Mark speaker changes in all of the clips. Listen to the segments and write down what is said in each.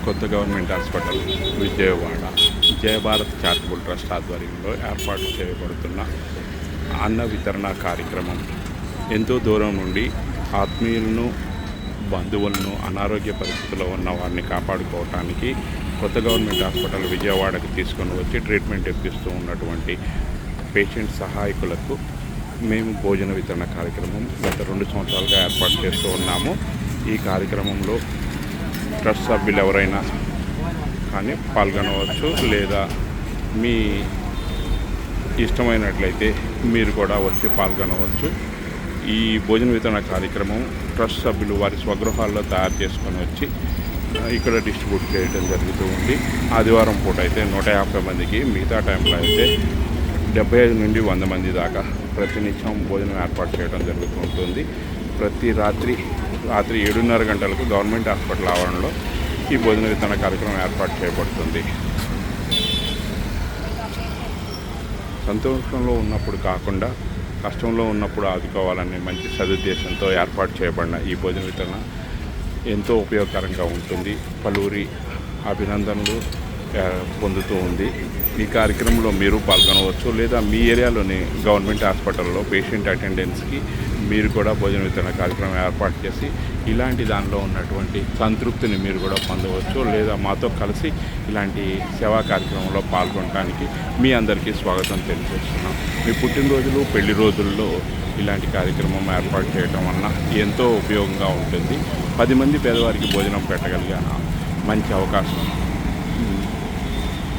Speaker 1: కొత్త government hospital Vijayawada Jayabharat charitable trust ఆధ్వర్యంలో ఏర్పాటు చేయబడుతున్న అన్న వితరణ కార్యక్రమం ఎంతో దూరం నుండి ఆత్మీయులను బంధువులను అనారోగ్య పరిస్థితుల్లో ఉన్న వారిని కాపాడుకోవటానికి కొత్త గవర్నమెంట్ హాస్పిటల్ విజయవాడకి తీసుకొని వచ్చి ట్రీట్మెంట్ ఇప్పిస్తూ ఉన్నటువంటి పేషెంట్ సహాయకులకు మేము భోజన వితరణ కార్యక్రమం గత 2 సంవత్సరాలుగా ఏర్పాటు చేస్తూ ఉన్నాము. ఈ కార్యక్రమంలో ట్రస్ట్ సభ్యులు ఎవరైనా కానీ పాల్గొనవచ్చు, లేదా మీ ఇష్టమైనట్లయితే మీరు కూడా వచ్చి పాల్గొనవచ్చు. ఈ భోజన వితరణ కార్యక్రమం ట్రస్ట్ సభ్యులు వారి స్వగృహాల్లో తయారు చేసుకొని వచ్చి ఇక్కడ డిస్ట్రిబ్యూట్ చేయడం జరుగుతూ ఉంది. ఆదివారం పూట అయితే 150 మందికి, మిగతా టైంలో అయితే 75 నుండి 100 మంది దాకా ప్రతినిత్యం భోజనం ఏర్పాటు చేయడం జరుగుతూ ఉంటుంది. ప్రతి రాత్రి 7:30 గంటలకు గవర్నమెంట్ హాస్పిటల్ ఆవరణలో ఈ భోజన వితరణ కార్యక్రమం ఏర్పాటు చేయబడుతుంది. సంతోషంలో ఉన్నప్పుడు కాకుండా కష్టంలో ఉన్నప్పుడు ఆదుకోవాలనే మంచి సదుద్దేశంతో ఏర్పాటు చేయబడిన ఈ భోజన వితరణ ఎంతో ఉపయోగకరంగా ఉంటుంది. పలువురి అభినందనలు పొందుతూ ఉంది. ఈ కార్యక్రమంలో మీరు పాల్గొనవచ్చు, లేదా మీ ఏరియాలోని గవర్నమెంట్ హాస్పిటల్లో పేషెంట్ అటెండెన్స్కి మీరు కూడా భోజన వితరణ కార్యక్రమం ఏర్పాటు చేసి ఇలాంటి దానిలో ఉన్నటువంటి సంతృప్తిని మీరు కూడా పొందవచ్చు, లేదా మాతో కలిసి ఇలాంటి సేవా కార్యక్రమంలో పాల్గొనడానికి మీ అందరికీ స్వాగతం తెలియజేస్తున్నాం. మీ పుట్టినరోజులు, పెళ్లి రోజుల్లో ఇలాంటి కార్యక్రమం ఏర్పాటు చేయడం వలన ఎంతో ఉపయోగంగా ఉంటుంది. 10 మంది పేదవారికి భోజనం పెట్టగలిగిన మంచి అవకాశం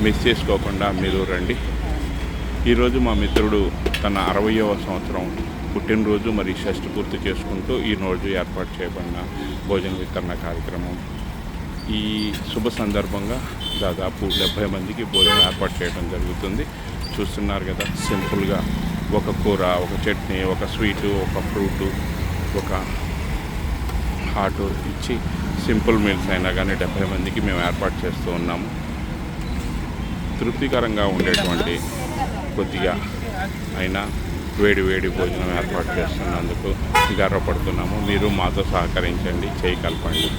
Speaker 1: మిస్ చేసుకోకుండా మీరు రండి. ఈరోజు మా మిత్రుడు తన 60వ సంవత్సరం పుట్టినరోజు మరి షష్ఠి పూర్తి చేసుకుంటూ ఈరోజు ఏర్పాటు చేయబడిన భోజన వితరణ కార్యక్రమం. ఈ శుభ సందర్భంగా దాదాపు 70 మందికి భోజనం ఏర్పాటు చేయడం జరుగుతుంది. చూస్తున్నారు కదా, సింపుల్గా ఒక కూర, ఒక చట్నీ, ఒక స్వీటు, ఒక ఫ్రూటు, ఒక హాటు ఇచ్చి సింపుల్ మీల్స్ అయినా కానీ 70 మందికి మేము ఏర్పాటు చేస్తూ ఉన్నాము. తృప్తికరంగా ఉండేటువంటి కొద్దిగా అయినా వేడి భోజనం ఏర్పాటు చేస్తున్నందుకు గర్వపడుతున్నాము. మీరు మాతో సహకరించండి, చేయి కలపండి.